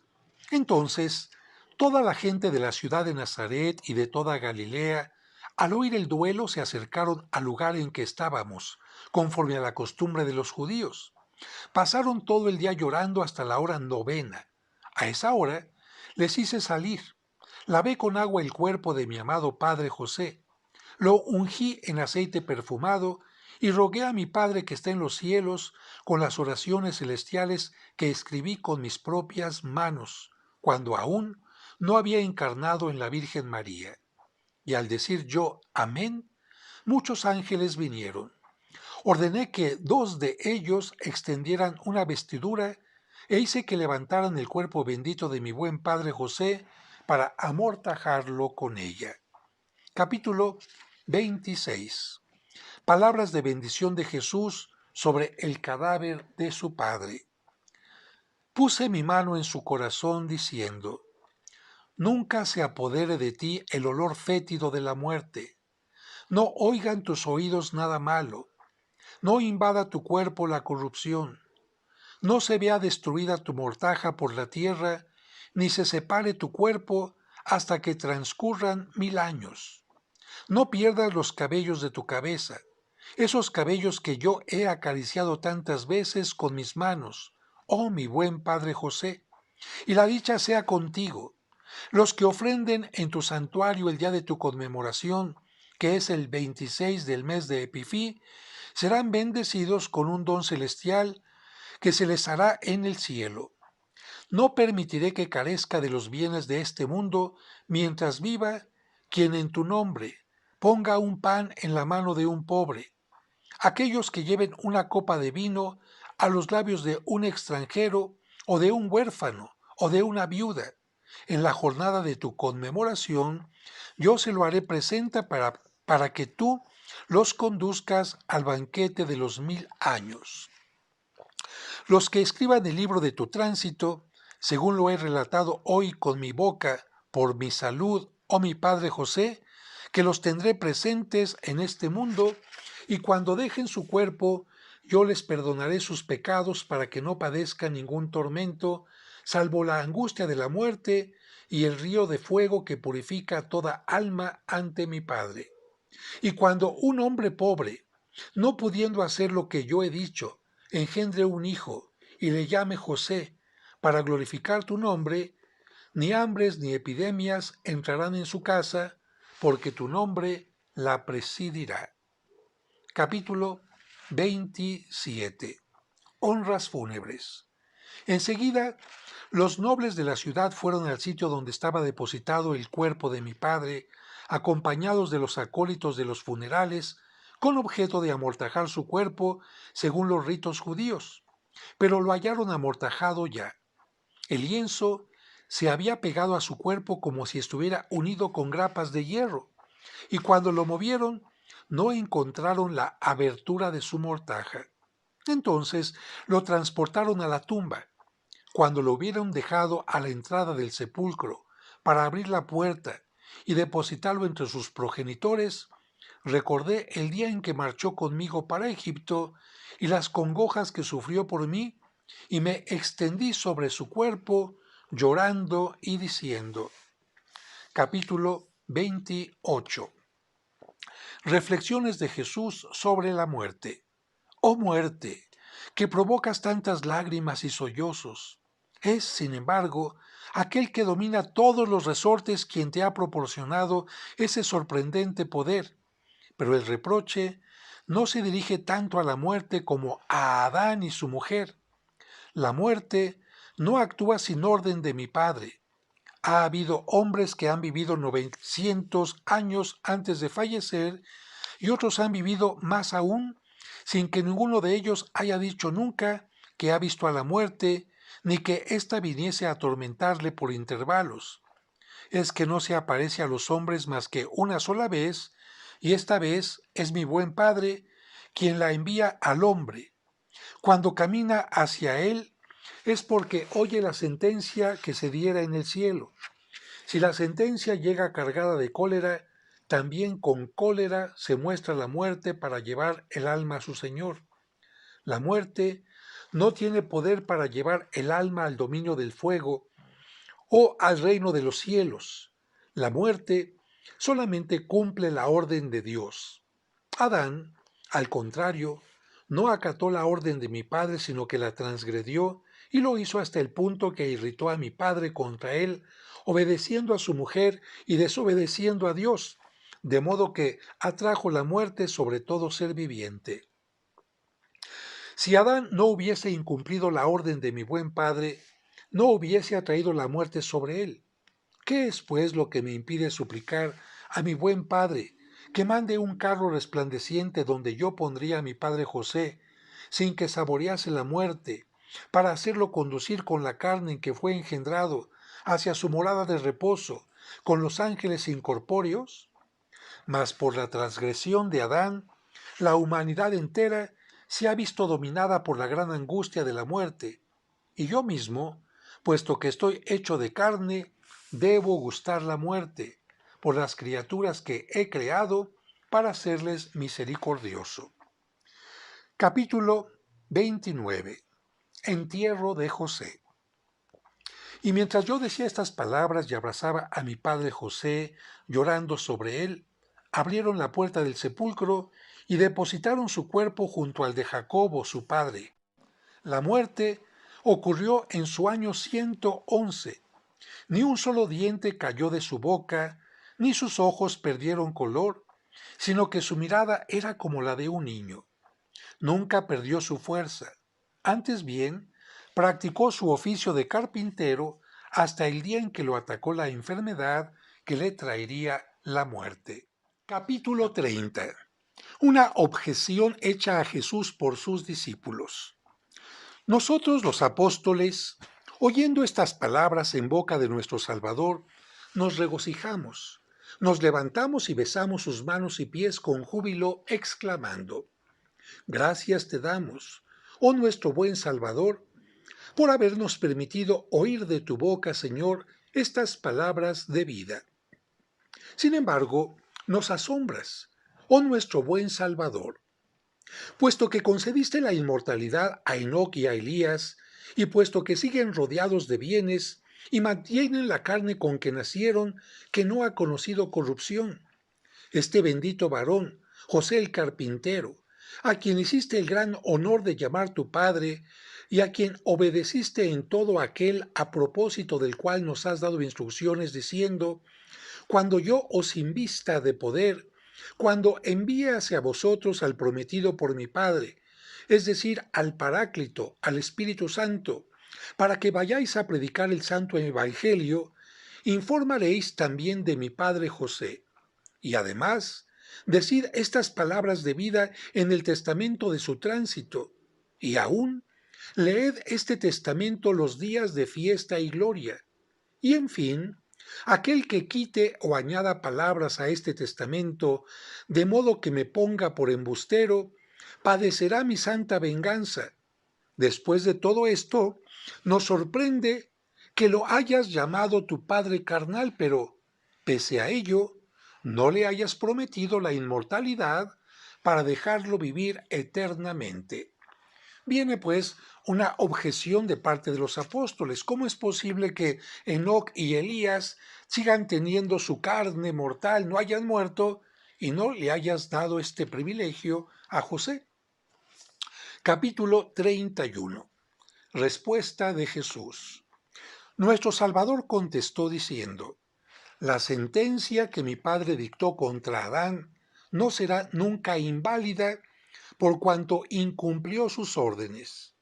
Entonces, toda la gente de la ciudad de Nazaret y de toda Galilea, al oír el duelo, se acercaron al lugar en que estábamos, conforme a la costumbre de los judíos. Pasaron todo el día llorando hasta la hora novena. A esa hora les hice salir. Lavé con agua el cuerpo de mi amado padre José. Lo ungí en aceite perfumado y rogué a mi Padre que está en los cielos con las oraciones celestiales que escribí con mis propias manos, cuando aún no había encarnado en la Virgen María. Y al decir yo amén, muchos ángeles vinieron. Ordené que 2 de ellos extendieran una vestidura e hice que levantaran el cuerpo bendito de mi buen padre José para amortajarlo con ella. Capítulo 26. Palabras de bendición de Jesús sobre el cadáver de su padre. Puse mi mano en su corazón diciendo: Nunca se apodere de ti el olor fétido de la muerte. No oigan tus oídos nada malo. No invada tu cuerpo la corrupción. No se vea destruida tu mortaja por la tierra, ni se separe tu cuerpo hasta que transcurran 1000 años. No pierdas los cabellos de tu cabeza, esos cabellos que yo he acariciado tantas veces con mis manos, oh mi buen padre José, y la dicha sea contigo. Los que ofrenden en tu santuario el día de tu conmemoración, que es el 26 del mes de Epifí, serán bendecidos con un don celestial que se les hará en el cielo. No permitiré que carezca de los bienes de este mundo mientras viva quien en tu nombre ponga un pan en la mano de un pobre, aquellos que lleven una copa de vino a los labios de un extranjero o de un huérfano o de una viuda. En la jornada de tu conmemoración, yo se lo haré presente para que tú los conduzcas al banquete de los 1000 años. Los que escriban el libro de tu tránsito, según lo he relatado hoy con mi boca, por mi salud, oh mi Padre José, que los tendré presentes en este mundo, y cuando dejen su cuerpo, yo les perdonaré sus pecados para que no padezcan ningún tormento, salvo la angustia de la muerte y el río de fuego que purifica toda alma ante mi Padre. Y cuando un hombre pobre, no pudiendo hacer lo que yo he dicho, engendre un hijo y le llame José, para glorificar tu nombre, ni hambres ni epidemias entrarán en su casa, porque tu nombre la presidirá. Capítulo 27. Honras fúnebres. Enseguida, los nobles de la ciudad fueron al sitio donde estaba depositado el cuerpo de mi padre, acompañados de los acólitos de los funerales, con objeto de amortajar su cuerpo según los ritos judíos. Pero lo hallaron amortajado ya. El lienzo se había pegado a su cuerpo como si estuviera unido con grapas de hierro, y cuando lo movieron, no encontraron la abertura de su mortaja. Entonces lo transportaron a la tumba. Cuando lo hubieron dejado a la entrada del sepulcro para abrir la puerta y depositarlo entre sus progenitores, recordé el día en que marchó conmigo para Egipto y las congojas que sufrió por mí, y me extendí sobre su cuerpo, llorando y diciendo. Capítulo 28. Reflexiones de Jesús sobre la muerte. Oh muerte, que provocas tantas lágrimas y sollozos. Es, sin embargo, aquel que domina todos los resortes quien te ha proporcionado ese sorprendente poder. Pero el reproche no se dirige tanto a la muerte como a Adán y su mujer. La muerte no actúa sin orden de mi Padre. Ha habido hombres que han vivido 900 años antes de fallecer y otros han vivido más aún sin que ninguno de ellos haya dicho nunca que ha visto a la muerte ni que ésta viniese a atormentarle por intervalos. Es que no se aparece a los hombres más que una sola vez, y esta vez es mi buen Padre quien la envía al hombre. Cuando camina hacia él es porque oye la sentencia que se diera en el cielo. Si la sentencia llega cargada de cólera, también con cólera se muestra la muerte para llevar el alma a su Señor. La muerte no tiene poder para llevar el alma al dominio del fuego o al reino de los cielos. La muerte solamente cumple la orden de Dios. Adán, al contrario, no acató la orden de mi Padre, sino que la transgredió y lo hizo hasta el punto que irritó a mi Padre contra él, obedeciendo a su mujer y desobedeciendo a Dios, de modo que atrajo la muerte sobre todo ser viviente. Si Adán no hubiese incumplido la orden de mi buen Padre, no hubiese atraído la muerte sobre él. ¿Qué es, pues, lo que me impide suplicar a mi buen Padre que mande un carro resplandeciente donde yo pondría a mi padre José, sin que saborease la muerte, para hacerlo conducir con la carne en que fue engendrado hacia su morada de reposo, con los ángeles incorpóreos? Mas por la transgresión de Adán, la humanidad entera se ha visto dominada por la gran angustia de la muerte, y yo mismo, puesto que estoy hecho de carne, debo gustar la muerte por las criaturas que he creado para hacerles misericordioso. Capítulo 29. Entierro de José. Y mientras yo decía estas palabras y abrazaba a mi padre José, llorando sobre él, abrieron la puerta del sepulcro y depositaron su cuerpo junto al de Jacobo, su padre. La muerte ocurrió en su año 111. Ni un solo diente cayó de su boca, ni sus ojos perdieron color, sino que su mirada era como la de un niño. Nunca perdió su fuerza. Antes bien, practicó su oficio de carpintero hasta el día en que lo atacó la enfermedad que le traería la muerte. Capítulo 30. Una objeción hecha a Jesús por sus discípulos. Nosotros los apóstoles, oyendo estas palabras en boca de nuestro Salvador, nos regocijamos, nos levantamos y besamos sus manos y pies con júbilo, exclamando: Gracias te damos, oh nuestro buen Salvador, por habernos permitido oír de tu boca, Señor, estas palabras de vida. Sin embargo, nos asombras, oh nuestro buen Salvador, puesto que concediste la inmortalidad a Enoc y a Elías, y puesto que siguen rodeados de bienes y mantienen la carne con que nacieron, que no ha conocido corrupción. Este bendito varón, José el carpintero, a quien hiciste el gran honor de llamar tu Padre, y a quien obedeciste en todo aquel a propósito del cual nos has dado instrucciones, diciendo: Cuando yo os invista de poder, cuando envíe hacia vosotros al prometido por mi Padre, es decir, al Paráclito, al Espíritu Santo, para que vayáis a predicar el santo Evangelio, informaréis también de mi Padre José. Y además, decid estas palabras de vida en el testamento de su tránsito, y aún leed este testamento los días de fiesta y gloria. Y en fin, aquel que quite o añada palabras a este testamento, de modo que me ponga por embustero, padecerá mi santa venganza. Después de todo esto, nos sorprende que lo hayas llamado tu padre carnal, pero, pese a ello, no le hayas prometido la inmortalidad para dejarlo vivir eternamente. Viene pues una objeción de parte de los apóstoles. ¿Cómo es posible que Enoc y Elías sigan teniendo su carne mortal, no hayan muerto, y no le hayas dado este privilegio a José. Capítulo 31. Respuesta de Jesús. Nuestro Salvador contestó diciendo: la sentencia que mi Padre dictó contra Adán no será nunca inválida por cuanto incumplió sus órdenes.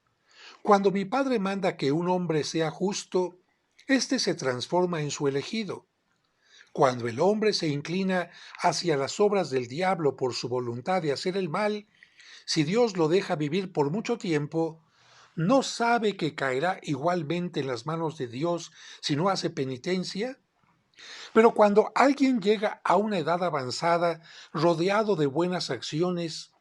Cuando mi Padre manda que un hombre sea justo, éste se transforma en su elegido. Cuando el hombre se inclina hacia las obras del diablo por su voluntad de hacer el mal, si Dios lo deja vivir por mucho tiempo, ¿no sabe que caerá igualmente en las manos de Dios si no hace penitencia? Pero cuando alguien llega a una edad avanzada, rodeado de buenas acciones,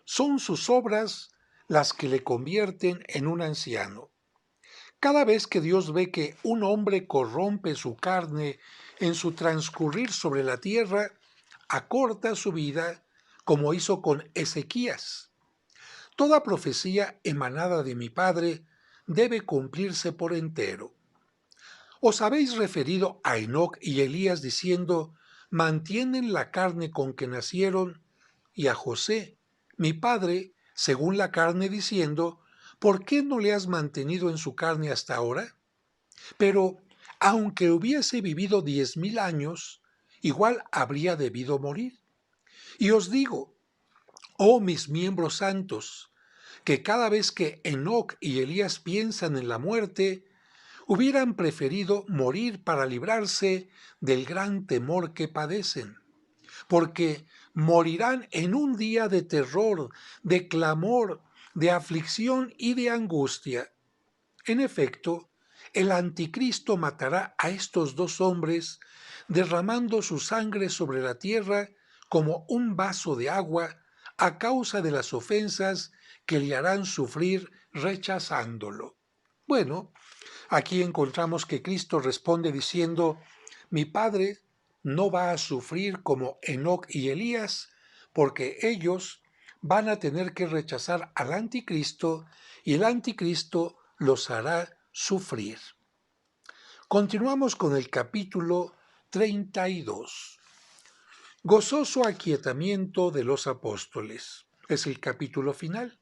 son sus obras las que le convierten en un anciano. Cada vez que Dios ve que un hombre corrompe su carne en su transcurrir sobre la tierra, acorta su vida, como hizo con Ezequías. Toda profecía emanada de mi Padre debe cumplirse por entero. Os habéis referido a Enoc y Elías diciendo: mantienen la carne con que nacieron, y a José, mi padre, según la carne, diciendo: ¿por qué no le has mantenido en su carne hasta ahora? Pero, aunque hubiese vivido 10.000 años, igual habría debido morir. Y os digo, oh mis miembros santos, que cada vez que Enoc y Elías piensan en la muerte, hubieran preferido morir para librarse del gran temor que padecen, porque morirán en un día de terror, de clamor, de aflicción y de angustia. En efecto, el anticristo matará a estos dos hombres, derramando su sangre sobre la tierra como un vaso de agua a causa de las ofensas que le harán sufrir rechazándolo. Bueno, aquí encontramos que Cristo responde diciendo: mi Padre no va a sufrir como Enoc y Elías, porque ellos van a tener que rechazar al anticristo y el anticristo los hará sufrir. Continuamos con el capítulo 32. Gozoso aquietamiento de los apóstoles. Es el capítulo final.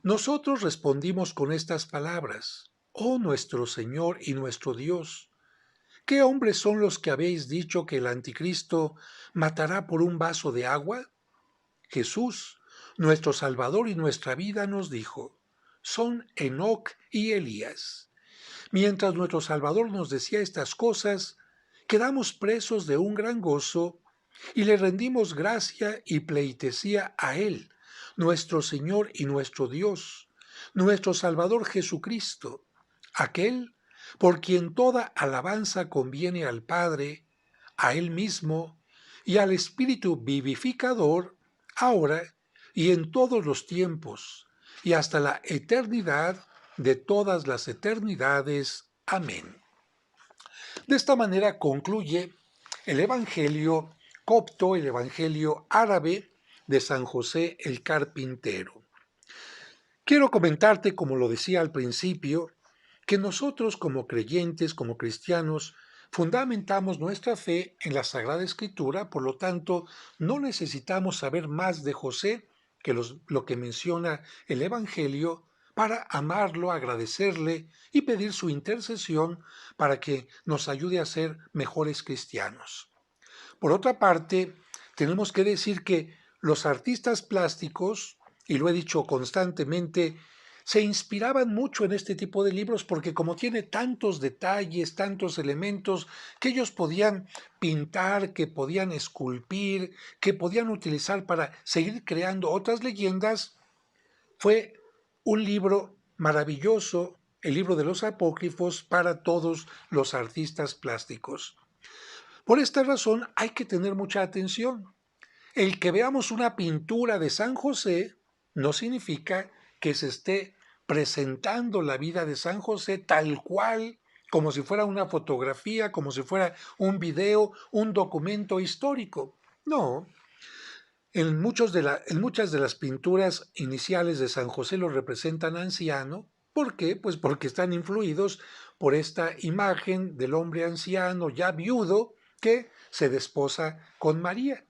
Nosotros respondimos con estas palabras: oh nuestro Señor y nuestro Dios, ¿qué hombres son los que habéis dicho que el anticristo matará por un vaso de agua? Jesús, nuestro Salvador y nuestra vida, nos dijo: son Enoc y Elías. Mientras nuestro Salvador nos decía estas cosas, quedamos presos de un gran gozo y le rendimos gracia y pleitesía a Él, nuestro Señor y nuestro Dios, nuestro Salvador Jesucristo, aquel por quien toda alabanza conviene al Padre, a Él mismo y al Espíritu vivificador, ahora y en todos los tiempos, y hasta la eternidad de todas las eternidades. Amén. De esta manera concluye el Evangelio copto, el Evangelio árabe de San José el Carpintero. Quiero comentarte, como lo decía al principio, que nosotros como creyentes, como cristianos, fundamentamos nuestra fe en la Sagrada Escritura, por lo tanto, no necesitamos saber más de José que lo que menciona el Evangelio para amarlo, agradecerle y pedir su intercesión para que nos ayude a ser mejores cristianos. Por otra parte, tenemos que decir que los artistas plásticos, y lo he dicho constantemente, se inspiraban mucho en este tipo de libros porque como tiene tantos detalles, tantos elementos que ellos podían pintar, que podían esculpir, que podían utilizar para seguir creando otras leyendas, fue un libro maravilloso, el libro de los apócrifos, para todos los artistas plásticos. Por esta razón hay que tener mucha atención. El que veamos una pintura de San José no significa que se esté presentando la vida de San José tal cual, como si fuera una fotografía, como si fuera un video, un documento histórico. No. En muchas de las pinturas iniciales de San José lo representan anciano. ¿Por qué? Pues porque están influidos por esta imagen del hombre anciano ya viudo que se desposa con María.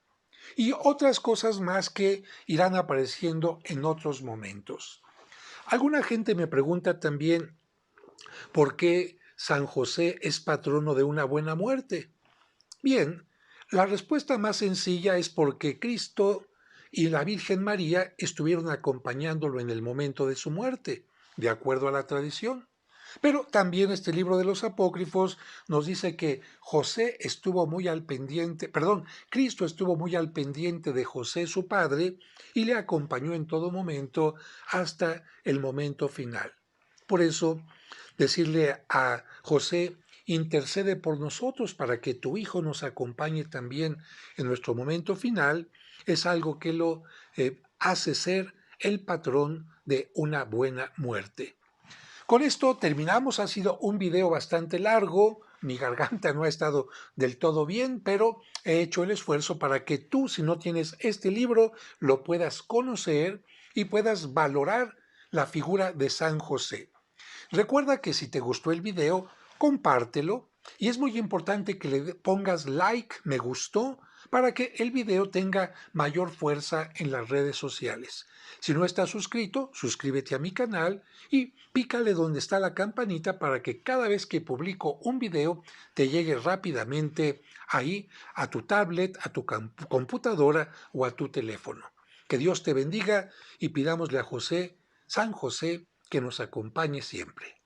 y otras cosas más que irán apareciendo en otros momentos. Alguna gente me pregunta también por qué San José es patrono de una buena muerte. Bien, la respuesta más sencilla es porque Cristo y la Virgen María estuvieron acompañándolo en el momento de su muerte, de acuerdo a la tradición. Pero también este libro de los apócrifos nos dice que José estuvo muy al pendiente, perdón, Cristo estuvo muy al pendiente de José su padre y le acompañó en todo momento hasta el momento final. Por eso, decirle a José, intercede por nosotros para que tu Hijo nos acompañe también en nuestro momento final, es algo que lo hace ser el patrón de una buena muerte. Con esto terminamos, ha sido un video bastante largo, mi garganta no ha estado del todo bien, pero he hecho el esfuerzo para que tú, si no tienes este libro, lo puedas conocer y puedas valorar la figura de San José. Recuerda que si te gustó el video, compártelo y es muy importante que le pongas like, me gustó, para que el video tenga mayor fuerza en las redes sociales. Si no estás suscrito, suscríbete a mi canal y pícale donde está la campanita para que cada vez que publico un video te llegue rápidamente ahí a tu tablet, a tu computadora o a tu teléfono. Que Dios te bendiga y pidámosle a José, San José, que nos acompañe siempre.